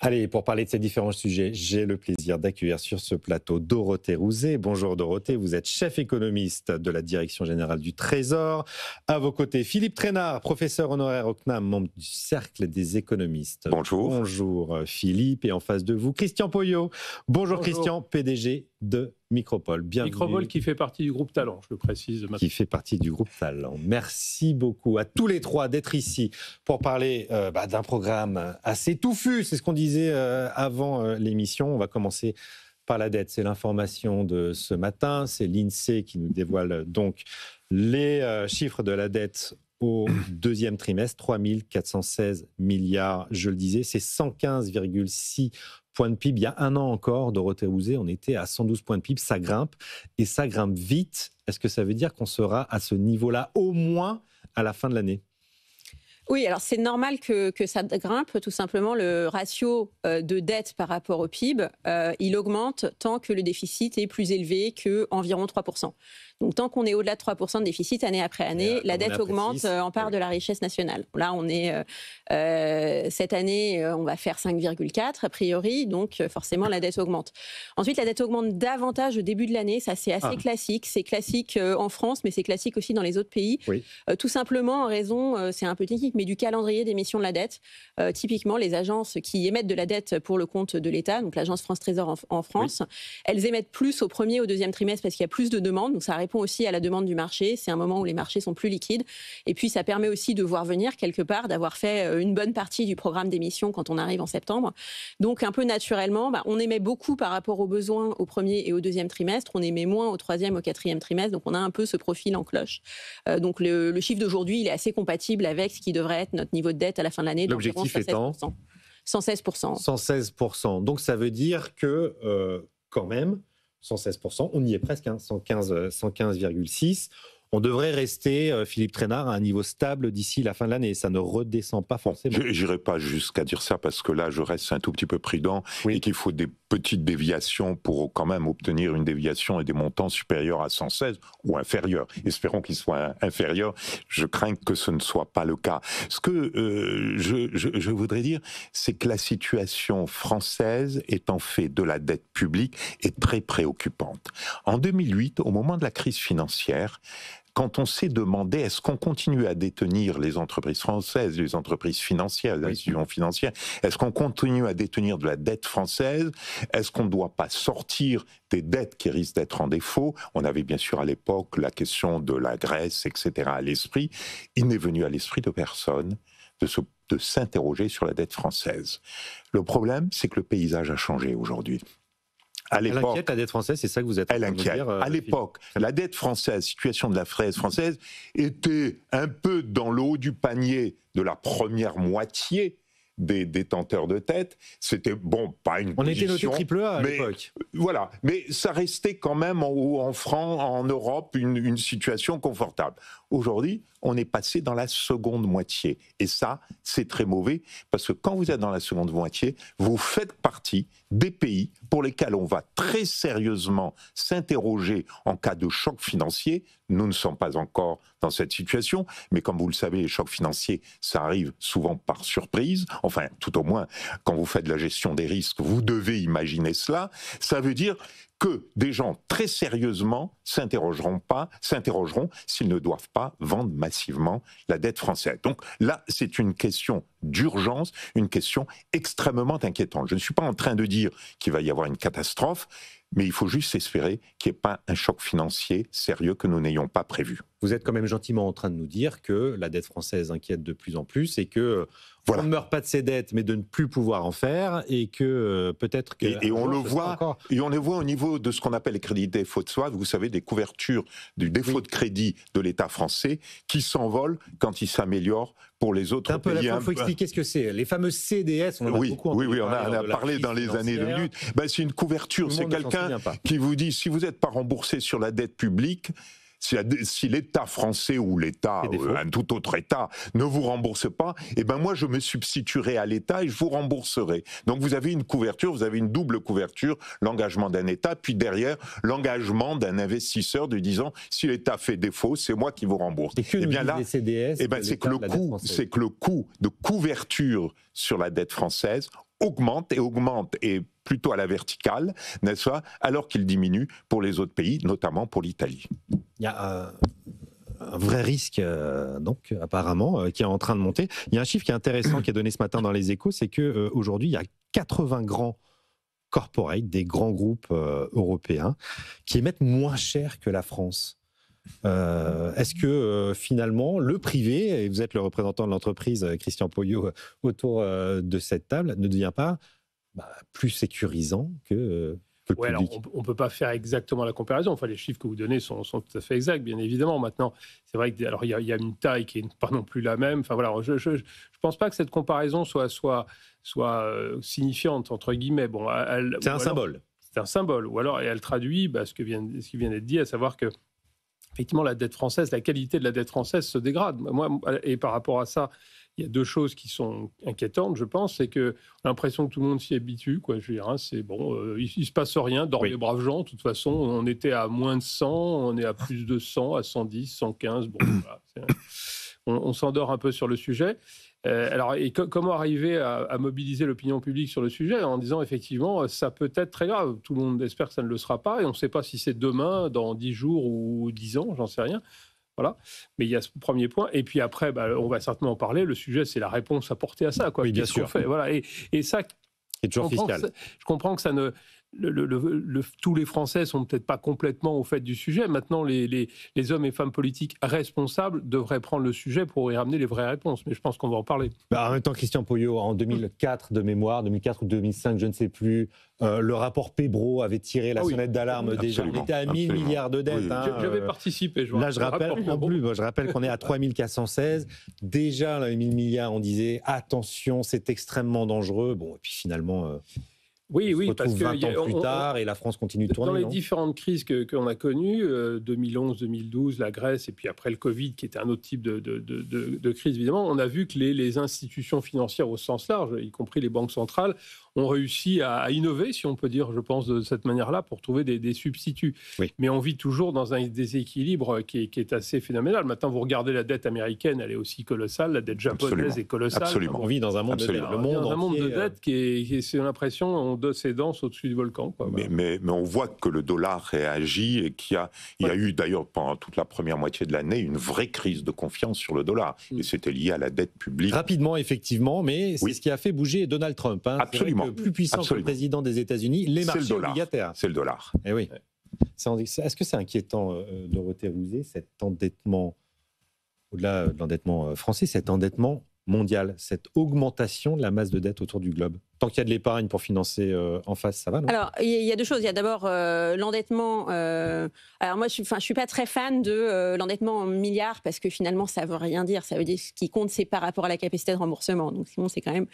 Allez, pour parler de ces différents sujets, j'ai le plaisir d'accueillir sur ce plateau Dorothée Rouzet. Bonjour Dorothée, vous êtes chef économiste de la Direction générale du Trésor. À vos côtés, Philippe Trainard, professeur honoraire au CNAM, membre du Cercle des économistes. Bonjour. Bonjour Philippe, et en face de vous, Christian Poyot. Bonjour Christian, PDG de Micropole. Bienvenue. Micropole qui fait partie du groupe Talent, je le précise maintenant. Qui fait partie du groupe Talent. Merci beaucoup à tous les trois d'être ici pour parler d'un programme assez touffu. C'est ce qu'on disait avant l'émission. On va commencer par la dette. C'est l'information de ce matin. C'est l'INSEE qui nous dévoile donc les chiffres de la dette au deuxième trimestre. 3 416 milliards, je le disais. C'est 115,6 points de PIB. Il y a un an encore, Dorothée Rouzet, on était à 112 points de PIB. Ça grimpe, et ça grimpe vite. Est-ce que ça veut dire qu'on sera à ce niveau-là au moins à la fin de l'année ? Oui, alors c'est normal que ça grimpe. Tout simplement, le ratio de dette par rapport au PIB, il augmente tant que le déficit est plus élevé qu'environ 3%. Donc tant qu'on est au-delà de 3% de déficit année après année, la dette augmente en part de la richesse nationale. Là, on est cette année, on va faire 5,4 a priori, donc forcément la dette augmente. Ensuite, la dette augmente davantage au début de l'année, ça c'est assez classique. C'est classique en France, mais c'est classique aussi dans les autres pays. Oui. Tout simplement en raison, c'est un peu technique, mais du calendrier d'émission de la dette. Typiquement, les agences qui émettent de la dette pour le compte de l'État, donc l'agence France Trésor en France, elles émettent plus au premier et au deuxième trimestre parce qu'il y a plus de demandes, donc ça répond aussi à la demande du marché. C'est un moment où les marchés sont plus liquides. Et puis, ça permet aussi de voir venir quelque part, d'avoir fait une bonne partie du programme d'émission quand on arrive en septembre. Donc, un peu naturellement, on émet beaucoup par rapport aux besoins au premier et au deuxième trimestre. On émet moins au troisième, au quatrième trimestre. Donc, on a un peu ce profil en cloche. Donc, le chiffre d'aujourd'hui, il est assez compatible avec ce qui devrait être notre niveau de dette à la fin de l'année. L'objectif étant 116%. 116%. Donc, ça veut dire que, quand même, 116%, on y est presque, 115,6%. On devrait rester, Philippe Trainard, à un niveau stable d'ici la fin de l'année. Ça ne redescend pas forcément. Je n'irai pas jusqu'à dire ça parce que là, je reste un tout petit peu prudent et qu'il faut des petites déviations pour quand même obtenir une déviation et des montants supérieurs à 116 ou inférieurs. Espérons qu'ils soient inférieurs. Je crains que ce ne soit pas le cas. Ce que je voudrais dire, c'est que la situation française, étant fait de la dette publique, est très préoccupante. En 2008, au moment de la crise financière, quand on s'est demandé est-ce qu'on continue à détenir les entreprises françaises, les entreprises financières, les institutions financières, est-ce qu'on continue à détenir de la dette française, est-ce qu'on ne doit pas sortir des dettes qui risquent d'être en défaut? On avait bien sûr à l'époque la question de la Grèce, etc. à l'esprit. Il n'est venu à l'esprit de personne de s'interroger sur la dette française. Le problème, c'est que le paysage a changé aujourd'hui. Elle inquiète la dette française, c'est ça que vous êtes en train de dire, à l'époque, la dette française, situation de la fraise française, était un peu dans le haut du panier de la première moitié des détenteurs de tête. C'était, pas une On était noté triple A à l'époque. Voilà, mais ça restait quand même en Europe une situation confortable. Aujourd'hui, on est passé dans la seconde moitié. Et ça, c'est très mauvais, parce que quand vous êtes dans la seconde moitié, vous faites partie des pays pour lesquels on va très sérieusement s'interroger en cas de choc financier. Nous ne sommes pas encore dans cette situation, mais comme vous le savez, les chocs financiers, ça arrive souvent par surprise. Enfin, tout au moins, quand vous faites de la gestion des risques, vous devez imaginer cela. Ça veut dire que des gens très sérieusement s'interrogeront s'ils ne doivent pas vendre massivement la dette française. Donc là, c'est une question d'urgence, une question extrêmement inquiétante. Je ne suis pas en train de dire qu'il va y avoir une catastrophe, mais il faut juste espérer qu'il n'y ait pas un choc financier sérieux que nous n'ayons pas prévu. Vous êtes quand même gentiment en train de nous dire que la dette française inquiète de plus en plus et que on ne meurt pas de ses dettes, mais de ne plus pouvoir en faire, et que peut-être que... Et on le voit, au niveau de ce qu'on appelle les crédits de défaut de soi, vous savez, des couvertures du défaut de crédit de l'État français qui s'envolent quand il s'améliore pour les autres pays. Il faut expliquer ce que c'est. Les fameux CDS, on en a beaucoup entendu on a parlé dans les années 2008. C'est une couverture, c'est quelqu'un qui vous dit, si vous n'êtes pas remboursé sur la dette publique, si l'État français ou un tout autre État ne vous rembourse pas, moi je me substituerai à l'État et je vous rembourserai. Donc vous avez une couverture, vous avez une double couverture, l'engagement d'un État, puis derrière l'engagement d'un investisseur de disant si l'État fait défaut, c'est moi qui vous rembourse. C'est que le coût de couverture sur la dette française augmente et plutôt à la verticale, n'est-ce pas, alors qu'il diminue pour les autres pays, notamment pour l'Italie. Il y a un vrai risque, donc, apparemment, qui est en train de monter. Il y a un chiffre qui est intéressant qui est donné ce matin dans les Échos, c'est qu'aujourd'hui, il y a 80 grands corporates, des grands groupes européens, qui émettent moins cher que la France. Est-ce que finalement, le privé, et vous êtes le représentant de l'entreprise, Christian Poyot, autour de cette table, ne devient pas plus sécurisant que le public? Alors, on ne peut pas faire exactement la comparaison. Enfin, les chiffres que vous donnez sont tout à fait exacts, bien évidemment. Maintenant, c'est vrai qu'il y a une taille qui n'est pas non plus la même. Enfin, voilà, je ne pense pas que cette comparaison soit signifiante, entre guillemets. Bon, c'est un symbole. C'est un symbole. Ou alors, elle traduit ce qui vient d'être dit, à savoir que effectivement, la dette française, la qualité de la dette française se dégrade. Et par rapport à ça, il y a deux choses qui sont inquiétantes, je pense. C'est qu'on a l'impression que tout le monde s'y habitue. Je veux dire, c'est bon, il ne se passe rien, dormez les braves gens. De toute façon, on était à moins de 100, on est à plus de 100, à 110, 115. Bon, voilà, on s'endort un peu sur le sujet. Alors, comment arriver à mobiliser l'opinion publique sur le sujet en disant effectivement ça peut être très grave. Tout le monde espère que ça ne le sera pas et on ne sait pas si c'est demain, dans 10 jours ou 10 ans, j'en sais rien. Voilà. Mais il y a ce premier point. Et puis après, on va certainement en parler. Le sujet, c'est la réponse apportée à ça. Oui, bien sûr. Voilà. Et ça, c'est toujours fiscal. Je comprends que ça ne... tous les Français sont peut-être pas complètement au fait du sujet. Maintenant, les hommes et femmes politiques responsables devraient prendre le sujet pour y ramener les vraies réponses. Mais je pense qu'on va en parler. En même temps, Christian Poyot, en 2004 de mémoire, 2004 ou 2005, je ne sais plus, le rapport Pébro avait tiré la sonnette d'alarme déjà. On était à 1000 milliards de dettes. Oui. J'avais participé. Là, je rappelle qu'on est à 3416. Déjà, là, 1000 milliards, on disait attention, c'est extrêmement dangereux. Bon, et puis finalement... Oui, parce que 20 ans plus tard et la France continue de tourner. Dans les différentes crises qu'on a connues, 2011, 2012, la Grèce et puis après le Covid, qui était un autre type de crise évidemment, on a vu que les institutions financières au sens large, y compris les banques centrales, ont réussi à innover, si on peut dire, je pense, de cette manière-là, pour trouver des substituts. Oui. Mais on vit toujours dans un déséquilibre qui est assez phénoménal. Maintenant, vous regardez la dette américaine, elle est aussi colossale, la dette japonaise est colossale. Absolument. On vit dans un monde de dette. Le monde dans un monde de dette qui est, c'est l'impression, de ses danses au-dessus du volcan. Mais on voit que le dollar réagit et qu'il y a eu d'ailleurs pendant toute la première moitié de l'année une vraie crise de confiance sur le dollar. Et c'était lié à la dette publique. Rapidement, effectivement, mais c'est ce qui a fait bouger Donald Trump. Absolument. Plus puissant que le président des États-Unis, les marchés obligataires. C'est le dollar. Eh oui. Est-ce que c'est inquiétant, Dorothée Rouzet, cet endettement, au-delà de l'endettement français, cet endettement mondial, cette augmentation de la masse de dette autour du globe? Tant qu'il y a de l'épargne pour financer en face, ça va, non? Alors, il y a deux choses. Il y a d'abord l'endettement. Alors moi, je suis pas très fan de l'endettement en milliards parce que finalement, ça veut rien dire. Ça veut dire ce qui compte, c'est par rapport à la capacité de remboursement. Donc sinon, c'est quand même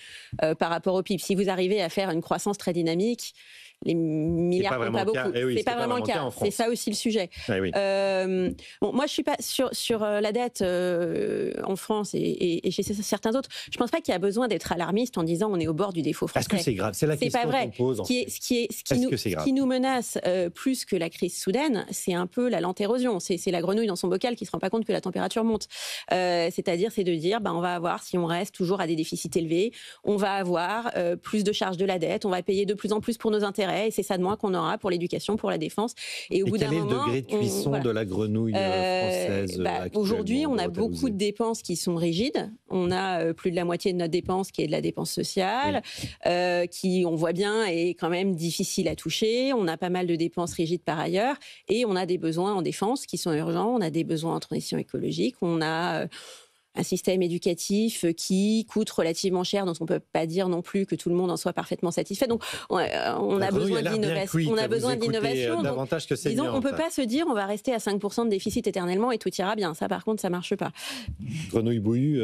par rapport au PIB. Si vous arrivez à faire une croissance très dynamique, les milliards ne comptent pas beaucoup. C'est pas vraiment le cas. C'est ça aussi le sujet. Bon, moi, je suis pas sur la dette en France et chez certains autres. Je pense pas qu'il y a besoin d'être alarmiste en disant on est au bord du défaut français. Est-ce que c'est grave? C'est la question qu'on pose. Ce qui nous menace plus que la crise soudaine, c'est un peu la lente érosion. C'est la grenouille dans son bocal qui se rend pas compte que la température monte. C'est-à-dire, c'est de dire, on va avoir, si on reste toujours à des déficits élevés, on va avoir plus de charges de la dette, on va payer de plus en plus pour nos intérêts. Et c'est ça de moins qu'on aura pour l'éducation, pour la défense. Et au bout d'un moment, quel est le degré de cuisson de la grenouille française aujourd'hui, on a beaucoup de dépenses qui sont rigides. On a plus de la moitié de notre dépense qui est de la dépense sociale, qui, on voit bien, est quand même difficile à toucher. On a pas mal de dépenses rigides par ailleurs. Et on a des besoins en défense qui sont urgents. On a des besoins en transition écologique. On a un système éducatif qui coûte relativement cher, dont on ne peut pas dire non plus que tout le monde en soit parfaitement satisfait. Donc, on a besoin d'innovation. On a besoin d'innovation. Davantage que c'est. Disons, on ne peut pas se dire on va rester à 5% de déficit éternellement et tout ira bien. Ça, par contre, ça ne marche pas. Grenouille bouillue,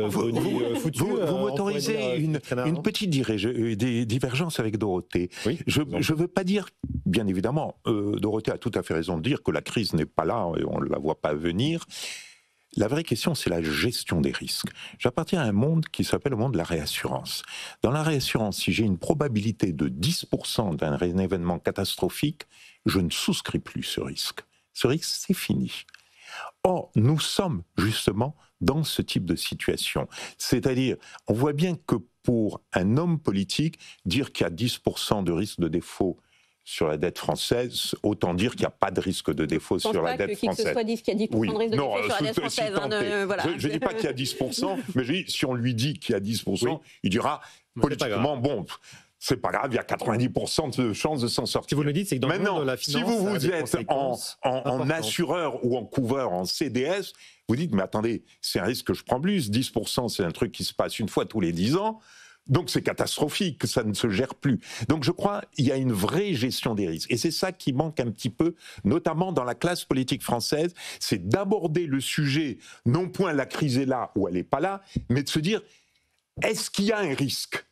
foutue. Vous m'autorisez une petite divergence avec Dorothée. Oui, je ne veux pas dire, bien évidemment, Dorothée a tout à fait raison de dire que la crise n'est pas là et on ne la voit pas venir. La vraie question, c'est la gestion des risques. J'appartiens à un monde qui s'appelle le monde de la réassurance. Dans la réassurance, si j'ai une probabilité de 10% d'un événement catastrophique, je ne souscris plus ce risque. Ce risque, c'est fini. Or, nous sommes justement dans ce type de situation. C'est-à-dire, on voit bien que pour un homme politique, dire qu'il y a 10% de risque de défaut sur la dette française, autant dire qu'il n'y a pas de risque de défaut sur la dette française. Je ne pense pas que qui que ce soit dise qu'il y a 10% de risque de défaut sur la dette française. Je ne dis pas qu'il y a 10%, mais je dis, si on lui dit qu'il y a 10%, il dira, politiquement, bon, c'est pas grave, il y a 90% de chances de s'en sortir. Si vous le dites, c'est que dans le monde de la finance, si vous êtes en assureur ou en couvreur, en CDS, vous dites, mais attendez, c'est un risque que je prends plus, 10%, c'est un truc qui se passe une fois tous les 10 ans, donc c'est catastrophique, ça ne se gère plus. Donc je crois qu'il y a une vraie gestion des risques. Et c'est ça qui manque un petit peu, notamment dans la classe politique française, c'est d'aborder le sujet, non point la crise est là ou elle n'est pas là, mais de se dire, est-ce qu'il y a un risque ?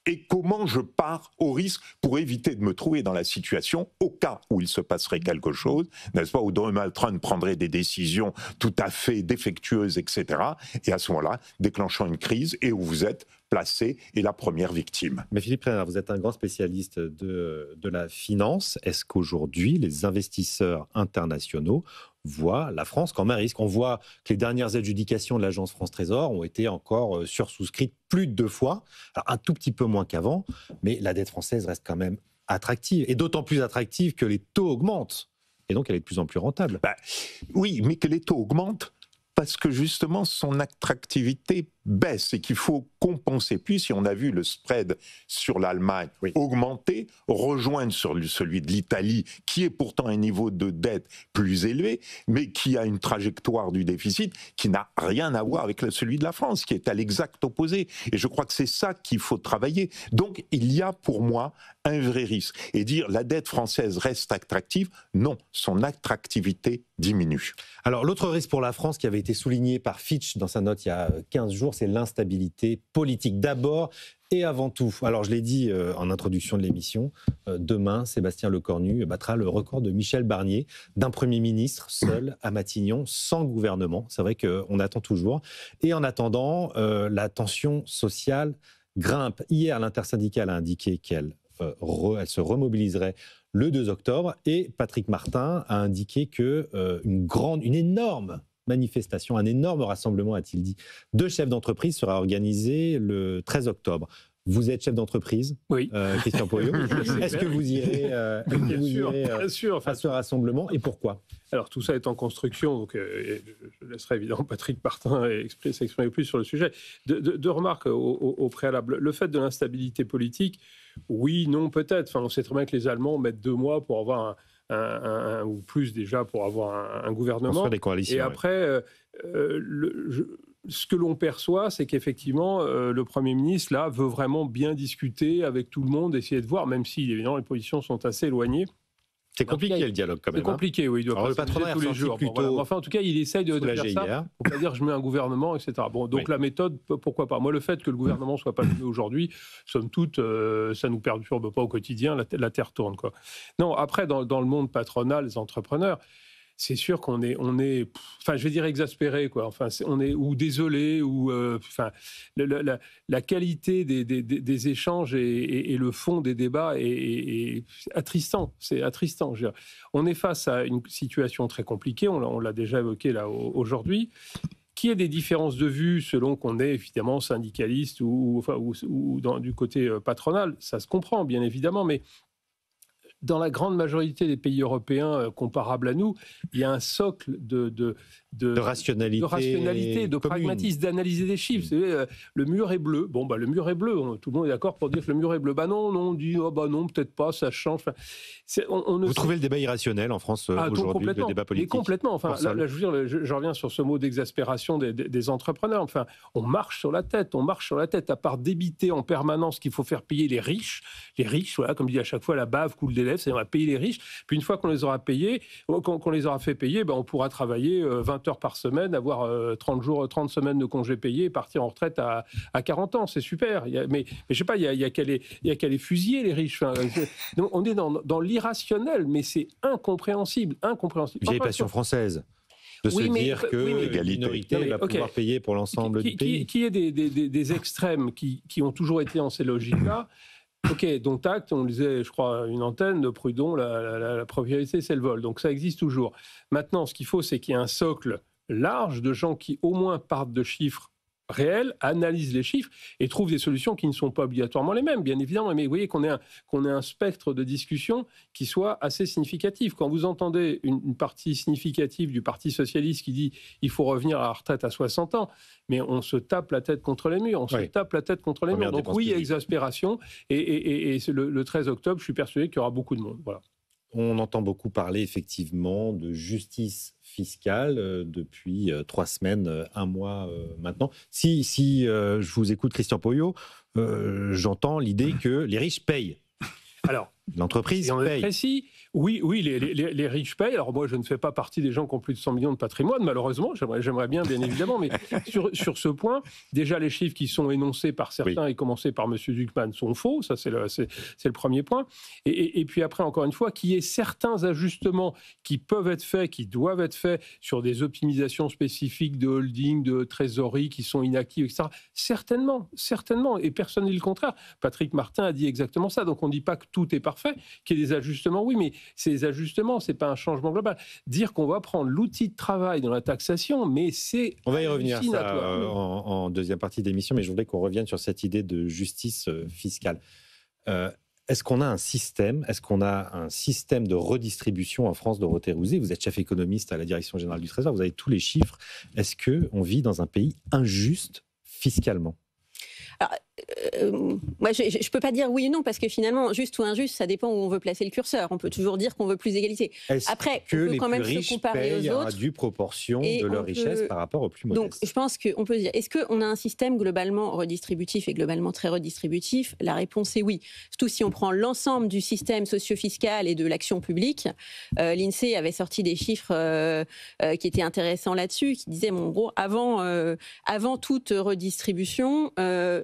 Et comment je pars au risque pour éviter de me trouver dans la situation, au cas où il se passerait quelque chose, n'est-ce pas, où Donald Trump prendrait des décisions tout à fait défectueuses, etc. Et à ce moment-là, déclenchant une crise et où vous êtes placé et la première victime. Mais Philippe Reynard, vous êtes un grand spécialiste de la finance. Est-ce qu'aujourd'hui, les investisseurs internationaux voient la France comme un risque ? On voit que les dernières adjudications de l'agence France Trésor ont été encore sursouscrites plus de 2 fois. Alors un tout petit peu moins qu'avant, mais la dette française reste quand même attractive. Et d'autant plus attractive que les taux augmentent. Et donc elle est de plus en plus rentable. Oui, mais que les taux augmentent parce que justement son attractivité baisse et qu'il faut compenser. Puis si on a vu le spread sur l'Allemagne augmenter, rejoindre sur celui de l'Italie, qui est pourtant à un niveau de dette plus élevé, mais qui a une trajectoire du déficit qui n'a rien à voir avec celui de la France, qui est à l'exact opposé. Et je crois que c'est ça qu'il faut travailler. Donc il y a pour moi un vrai risque. Et dire la dette française reste attractive, non, son attractivité diminue. Alors l'autre risque pour la France qui avait été souligné par Fitch dans sa note il y a 15 jours, c'est l'instabilité politique. D'abord et avant tout, alors je l'ai dit en introduction de l'émission, demain, Sébastien Lecornu battra le record de Michel Barnier, d'un Premier ministre seul à Matignon, sans gouvernement. C'est vrai qu'on attend toujours. Et en attendant, la tension sociale grimpe. Hier, l'intersyndicale a indiqué qu'elle se remobiliserait le 2 octobre et Patrick Martin a indiqué une énorme manifestation, un énorme rassemblement, a-t-il dit, de chefs d'entreprise sera organisé le 13 octobre. Vous êtes chef d'entreprise, oui. Christian Poyot. Est-ce que vous irez, à ce rassemblement et pourquoi ? Alors tout ça est en construction, donc je laisserai évidemment Patrick Martin s'exprimer plus sur le sujet. Deux remarques au préalable. Le fait de l'instabilité politique, oui, non, peut-être. Enfin, on sait très bien que les Allemands mettent 2 mois pour avoir ou plus déjà pour avoir un gouvernement. Des coalitions, et après, ce que l'on perçoit, c'est qu'effectivement, le Premier ministre, là, veut vraiment bien discuter avec tout le monde, essayer de voir, même si, évidemment, les positions sont assez éloignées. C'est compliqué le dialogue quand même. C'est compliqué, oui. Il doit pas tous les jours. Plutôt Bon, enfin, en tout cas, il essaye de faire ça. Pour pas dire je mets un gouvernement, etc. Bon, donc la méthode, pourquoi pas. Moi, le fait que le gouvernement soit pas nommé aujourd'hui, somme toute, ça nous perturbe pas au quotidien. La terre tourne, quoi. Non, après, dans le monde patronal, les entrepreneurs, c'est sûr qu'on est, enfin, je vais dire exaspéré, quoi. Enfin, on est ou désolé, ou, enfin, la qualité des échanges et le fond des débats est attristant. C'est attristant. On est face à une situation très compliquée. On l'a déjà évoqué là aujourd'hui. Qu'il y ait des différences de vues selon qu'on est évidemment syndicaliste ou du côté patronal, ça se comprend bien évidemment, mais dans la grande majorité des pays européens comparables à nous, il y a un socle de rationalité, de pragmatisme, d'analyser des chiffres. Vous savez, le mur est bleu. Bon, le mur est bleu. Tout le monde est d'accord pour dire que le mur est bleu. Non, on dit, non, peut-être pas, ça change. Enfin, vous trouvez le débat irrationnel en France aujourd'hui, le débat politique? Et complètement. Enfin, là, je veux dire, je reviens sur ce mot d'exaspération des entrepreneurs. Enfin, on marche sur la tête. À part débiter en permanence qu'il faut faire payer les riches, voilà, comme dit à chaque fois, la bave coule des lèvres, c'est on va payer les riches. Puis une fois qu'on les aura payés, qu'on les aura fait payer, on pourra travailler 20 heures par semaine, avoir 30 semaines de congés payés et partir en retraite à 40 ans. C'est super. Mais je sais pas, il y a qu'à les fusiller, les riches. Enfin, donc on est dans l'irrationnel, mais c'est incompréhensible. Vieille passion française. De se dire que l'égalité va pouvoir payer pour l'ensemble du pays. Qu'il y ait des extrêmes qui ont toujours été en ces logiques-là. Ok, donc tact, on disait, je crois, une antenne de Proudhon, la propriété, c'est le vol. Donc ça existe toujours. Maintenant, ce qu'il faut, c'est qu'il y ait un socle large de gens qui au moins partent de chiffres réel, analyse les chiffres et trouve des solutions qui ne sont pas obligatoirement les mêmes, bien évidemment. Mais vous voyez qu'on ait un spectre de discussion qui soit assez significatif. Quand vous entendez une partie significative du Parti socialiste qui dit il faut revenir à la retraite à 60 ans, mais on se tape la tête contre les murs. Donc oui, exaspération. Et le 13 octobre, je suis persuadé qu'il y aura beaucoup de monde. Voilà. On entend beaucoup parler effectivement de justice fiscale depuis 3 semaines, 1 mois maintenant. Si je vous écoute, Christian Poyot, j'entends l'idée que les riches payent. Alors, l'entreprise paye. Précis, oui, les riches payent. Alors moi, je ne fais pas partie des gens qui ont plus de 100 millions de patrimoine, malheureusement. J'aimerais bien évidemment. Mais sur ce point, déjà, les chiffres qui sont énoncés par certains, et commencés par M. Zucman, sont faux. Ça, c'est le premier point. Et puis après, encore une fois, qu'il y ait certains ajustements qui peuvent être faits, qui doivent être faits sur des optimisations spécifiques de holding, de trésorerie qui sont inactives, etc. Certainement. Et personne n'est le contraire. Patrick Martin a dit exactement ça. Donc on ne dit pas que tout est parfait, qu'il y ait des ajustements, oui, mais ces ajustements, ce n'est pas un changement global. Dire qu'on va prendre l'outil de travail dans la taxation, mais c'est... On va y revenir ça, en deuxième partie d'émission, mais je voudrais qu'on revienne sur cette idée de justice fiscale. Est-ce qu'on a un système de redistribution en France, Dorothée Rouzet? Vous êtes chef économiste à la Direction générale du Trésor, vous avez tous les chiffres. Est-ce qu'on vit dans un pays injuste fiscalement? Alors, moi, je ne peux pas dire oui ou non, parce que finalement, juste ou injuste, ça dépend où on veut placer le curseur. On peut toujours dire qu'on veut plus d'égalité. Après, on peut quand même se comparer aux autres. À due proportion de leur richesse par rapport aux plus modestes. Donc, je pense qu'on peut dire, est-ce qu'on a un système globalement redistributif et globalement très redistributif? La réponse est oui. Surtout si on prend l'ensemble du système socio-fiscal et de l'action publique. L'INSEE avait sorti des chiffres qui étaient intéressants là-dessus, qui disaient, en gros, avant toute redistribution,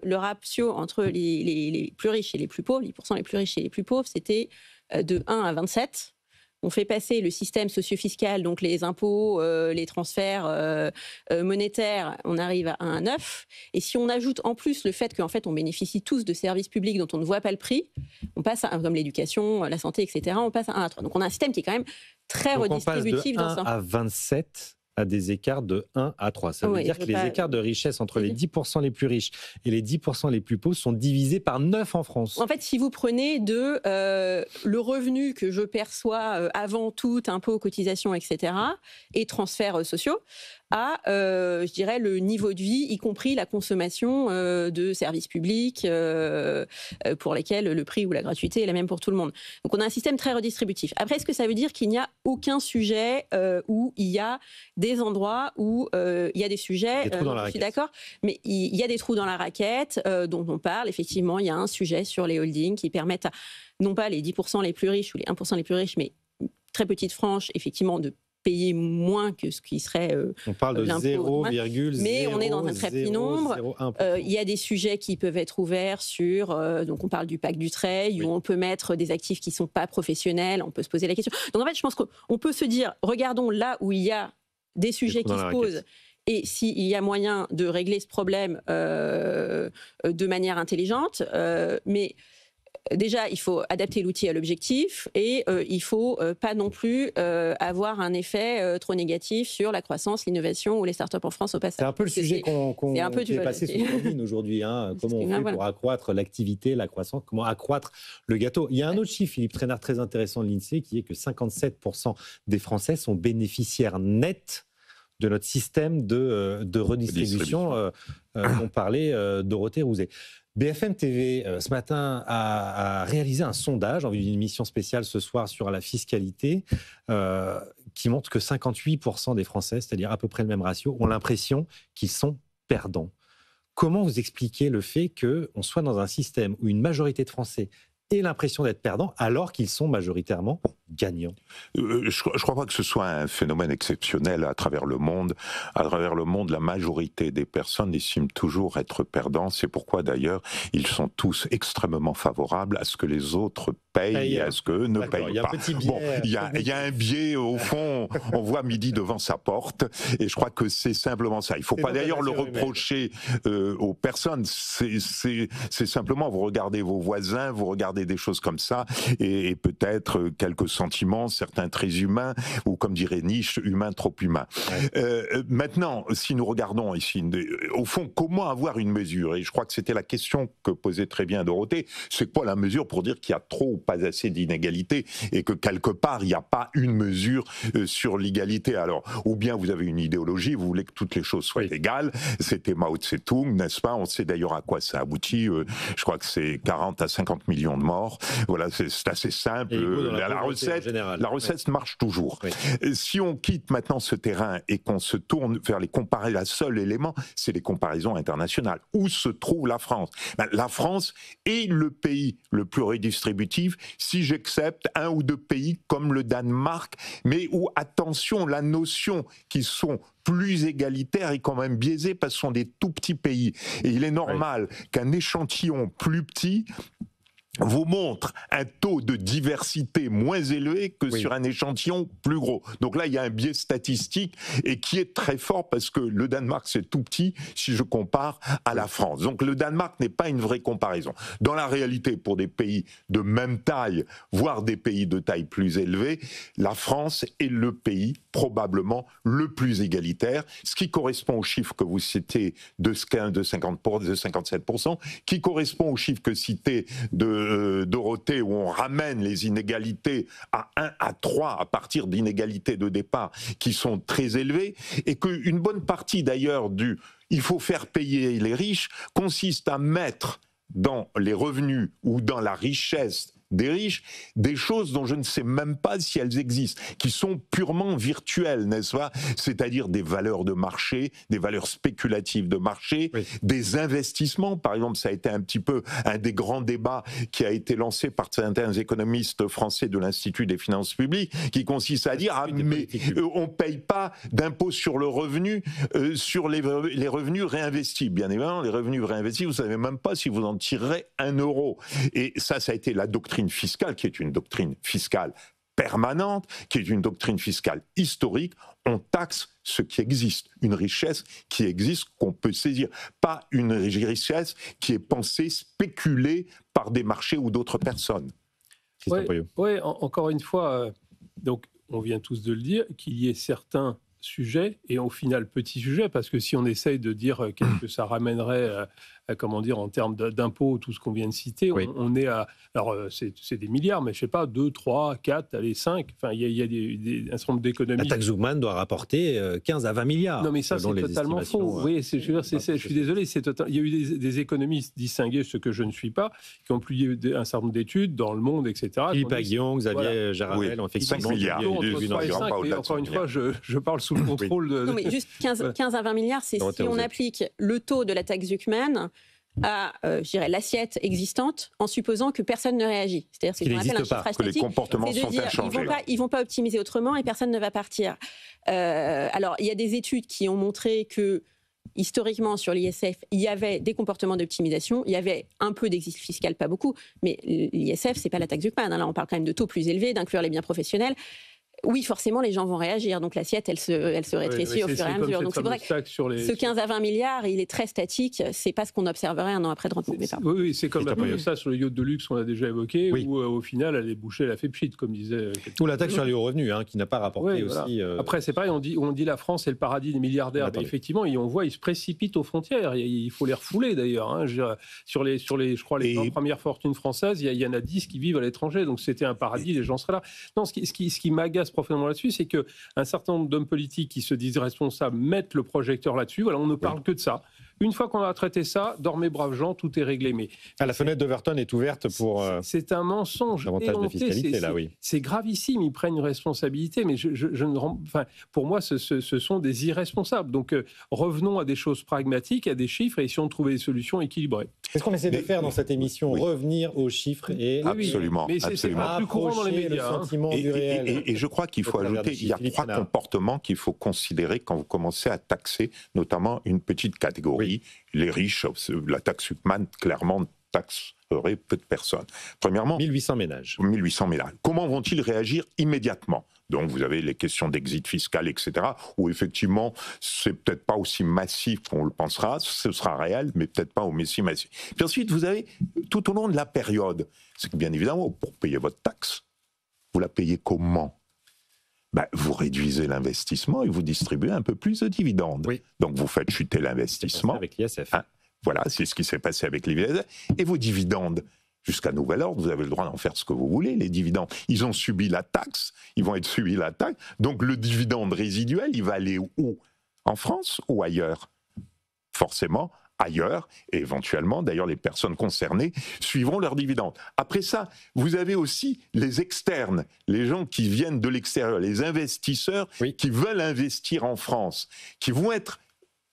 le ratio entre les plus riches et les plus pauvres, 10% les plus riches et les plus pauvres, c'était de 1 à 27. On fait passer le système socio-fiscal, donc les impôts, les transferts monétaires, on arrive à 1 à 9. Et si on ajoute en plus le fait qu'en fait on bénéficie tous de services publics dont on ne voit pas le prix, on passe à, comme l'éducation, la santé, etc., on passe à 1 à 3. Donc on a un système qui est quand même très redistributif. On passe de 1 à 27 à des écarts de 1 à 3. Ça veut dire que les écarts de richesse entre les 10% les plus riches et les 10% les plus pauvres sont divisés par 9 en France. En fait, si vous prenez le revenu que je perçois avant tout, impôts, cotisations, etc., et transferts sociaux, à, je dirais, le niveau de vie, y compris la consommation de services publics pour lesquels le prix ou la gratuité est la même pour tout le monde. Donc on a un système très redistributif. Après, est-ce que ça veut dire qu'il n'y a aucun sujet où il y a des endroits où il y a des sujets, je suis d'accord, mais il y a des trous dans la raquette dont on parle. Effectivement, il y a un sujet sur les holdings qui permettent, non pas les 10% les plus riches ou les 1% les plus riches, mais très petites franges, effectivement, de payer moins que ce qui serait on parle de 0,0, mais on est dans un très petit nombre. Il y a des sujets qui peuvent être ouverts sur, donc on parle du pacte Dutreil, où on peut mettre des actifs qui ne sont pas professionnels, on peut se poser la question. Donc en fait, je pense qu'on peut se dire, regardons là où il y a des sujets qui se posent, et s'il y a moyen de régler ce problème de manière intelligente, mais déjà, il faut adapter l'outil à l'objectif et il ne faut pas non plus avoir un effet trop négatif sur la croissance, l'innovation ou les startups en France au passage. C'est un peu le sujet qu'on est passé sous Covid aujourd'hui. Comment on fait pour accroître l'activité, la croissance, comment accroître le gâteau. Il y a un autre chiffre, Philippe Trainard, très intéressant de l'INSEE, qui est que 57% des Français sont bénéficiaires nets de notre système de redistribution dont parlait Dorothée Rouzet. BFM TV, ce matin, a réalisé un sondage en vue d'une émission spéciale ce soir sur la fiscalité qui montre que 58% des Français, c'est-à-dire à peu près le même ratio, ont l'impression qu'ils sont perdants. Comment vous expliquez le fait qu'on soit dans un système où une majorité de Français ait l'impression d'être perdants alors qu'ils sont majoritairement gagnants? Je ne crois pas que ce soit un phénomène exceptionnel à travers le monde. À travers le monde, la majorité des personnes estiment toujours être perdants. C'est pourquoi d'ailleurs, ils sont tous extrêmement favorables à ce que les autres payent et à ce qu'eux ne payent pas. Il y a un biais au fond, on voit midi devant sa porte, et je crois que c'est simplement ça. Il ne faut pas d'ailleurs le reprocher aux personnes. C'est simplement, vous regardez vos voisins, vous regardez des choses comme ça, et peut-être quelques centaines sentiments, certains très humains, ou comme dirait Nietzsche, humains trop humains. Maintenant, si nous regardons ici, au fond, comment avoir une mesure? Et je crois que c'était la question que posait très bien Dorothée. C'est quoi la mesure pour dire qu'il y a trop ou pas assez d'inégalités et que quelque part, il n'y a pas une mesure sur l'égalité? Alors, ou bien vous avez une idéologie, vous voulez que toutes les choses soient égales. C'était Mao Tse-tung, n'est-ce pas? On sait d'ailleurs à quoi ça aboutit. Je crois que c'est 40 à 50 millions de morts. Voilà, c'est assez simple. La recette marche toujours. Si on quitte maintenant ce terrain et qu'on se tourne vers les comparaisons, le seul élément, c'est les comparaisons internationales. Où se trouve la France? La France est le pays le plus redistributif, si j'accepte un ou deux pays comme le Danemark, mais où, attention, la notion qui sont plus égalitaires est quand même biaisée parce que ce sont des tout petits pays. Et il est normal qu'un échantillon plus petit vous montre un taux de diversité moins élevé que sur un échantillon plus gros. Donc là, il y a un biais statistique et qui est très fort parce que le Danemark, c'est tout petit si je compare à la France. Donc le Danemark n'est pas une vraie comparaison. Dans la réalité, pour des pays de même taille, voire des pays de taille plus élevée, la France est le pays probablement le plus égalitaire, ce qui correspond au chiffre que vous citez de 57%, qui correspond au chiffre que citait de Dorothée, où on ramène les inégalités à 1 à 3 à partir d'inégalités de départ qui sont très élevées, et qu'une bonne partie d'ailleurs du « il faut faire payer les riches » consiste à mettre dans les revenus ou dans la richesse des riches, des choses dont je ne sais même pas si elles existent, qui sont purement virtuelles, n'est-ce pas? C'est-à-dire des valeurs de marché, des valeurs spéculatives de marché, des investissements. Par exemple, ça a été un petit peu un des grands débats qui a été lancé par certains économistes français de l'Institut des finances publiques, qui consiste à dire mais on paye pas d'impôt sur le revenu sur les revenus réinvestis. Bien évidemment, les revenus réinvestis, vous savez même pas si vous en tirerez 1 euro. Et ça a été la doctrine fiscale, qui est une doctrine fiscale permanente, qui est une doctrine fiscale historique. On taxe ce qui existe, une richesse qui existe, qu'on peut saisir, pas une richesse qui est pensée, spéculée par des marchés ou d'autres personnes. Oui, encore une fois, donc on vient tous de le dire, qu'il y ait certains sujets, et au final petits sujets, parce que si on essaye de dire qu'est-ce que ça ramènerait comment dire, en termes d'impôts, tout ce qu'on vient de citer, on est à... Alors, c'est des milliards, mais je ne sais pas, 2, 3, 4, allez, 5. Enfin, il y a un certain nombre d'économies. La taxe Zuckman doit rapporter 15 à 20 milliards. Non, mais ça, c'est totalement faux. Oui, je suis désolé. Il y a eu des économistes distingués, ce que je ne suis pas, qui ont publié un certain nombre d'études dans Le Monde, etc. Philippe Aguillon, Xavier Jaravel, ont effectivement 5 milliards. Mais encore une fois, je parle sous le contrôle de... Non, mais juste 15 à 20 milliards, c'est si on applique le taux de la taxe Zuckman à je dirais, l'assiette existante en supposant que personne ne réagit. C'est-à-dire ce qu'on appelle un chiffrage que les comportements sont inchangés. Ils vont pas optimiser autrement et personne ne va partir. Alors, il y a des études qui ont montré que historiquement, sur l'ISF, il y avait des comportements d'optimisation, il y avait un peu d'exit fiscal, pas beaucoup, mais l'ISF, c'est pas la taxe Zuckman. Là, on parle quand même de taux plus élevés, d'inclure les biens professionnels. Oui, forcément, les gens vont réagir. Donc, l'assiette, elle se rétrécit au fur et à mesure. Donc, c'est pour ça que ce 15 à 20 milliards, il est très statique. C'est pas ce qu'on observerait un an après de rendement. Oui, c'est comme ça sur le yacht de luxe qu'on a déjà évoqué, où au final, elle est bouchée, elle a fait pchit, comme disait... Ou la taxe sur les hauts revenus, qui n'a pas rapporté aussi... Après, c'est pareil, on dit la France, c'est le paradis des milliardaires. Mais effectivement, on voit, ils se précipitent aux frontières. Il faut les refouler, d'ailleurs. Sur les, je crois, les 20 premières fortunes françaises, il y en a 10 qui vivent à l'étranger. Donc, c'était un paradis, les gens seraient là. Non, ce qui m'agace profondément là-dessus, c'est qu'un certain nombre d'hommes politiques qui se disent responsables mettent le projecteur là-dessus. Voilà, on ne parle que de ça. Une fois qu'on a traité ça, dormez braves gens, tout est réglé. Mais la fenêtre d'Overton est ouverte pour... C'est un mensonge. Davantage de fiscalité, là, oui. C'est gravissime, ils prennent une responsabilité, mais pour moi, ce sont des irresponsables. Donc, revenons à des choses pragmatiques, à des chiffres, et essayons de trouver des solutions équilibrées. C'est ce qu'on essaie de faire dans cette émission, revenir aux chiffres et... Absolument. Mais c'est pas plus courant dans les médias. Le sentiment du réel. Et je crois qu'il faut ajouter, il y a 3 comportements qu'il faut considérer quand vous commencez à taxer, notamment une petite catégorie. Les riches, la taxe Zuckman, clairement, taxerait peu de personnes. Premièrement, 1800 ménages. 1800 ménages. Comment vont-ils réagir immédiatement? Donc vous avez les questions d'exit fiscal, etc., où effectivement, c'est peut-être pas aussi massif qu'on le pensera, ce sera réel, mais peut-être pas aussi massif. Puis ensuite, vous avez, tout au long de la période, c'est que bien évidemment, pour payer votre taxe, Vous la payez comment ? Vous réduisez l'investissement et vous distribuez un peu plus de dividendes. Oui. Donc vous faites chuter l'investissement. Avec l'ISF. Hein, voilà, c'est ce qui s'est passé avec l'ISF. Et vos dividendes, jusqu'à nouvel ordre, vous avez le droit d'en faire ce que vous voulez, les dividendes. Ils ont subi la taxe, ils vont être subis la taxe. Donc le dividende résiduel, il va aller où ? En France ou ailleurs ? Forcément, ailleurs, et éventuellement, d'ailleurs, les personnes concernées suivront leurs dividendes. Après ça, vous avez aussi les externes, les gens qui viennent de l'extérieur, les investisseurs qui veulent investir en France, qui vont être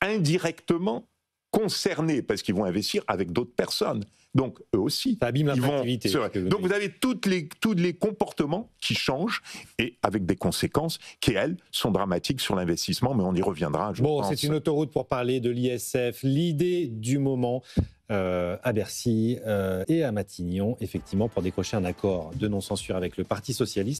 indirectement concernés, parce qu'ils vont investir avec d'autres personnes. Donc, eux aussi. Ça abîme l'attractivité. Donc, vous avez tous les comportements qui changent et avec des conséquences qui, elles, sont dramatiques sur l'investissement, mais on y reviendra, je pense. C'est une autoroute pour parler de l'ISF. L'idée du moment à Bercy et à Matignon, effectivement, pour décrocher un accord de non-censure avec le Parti socialiste.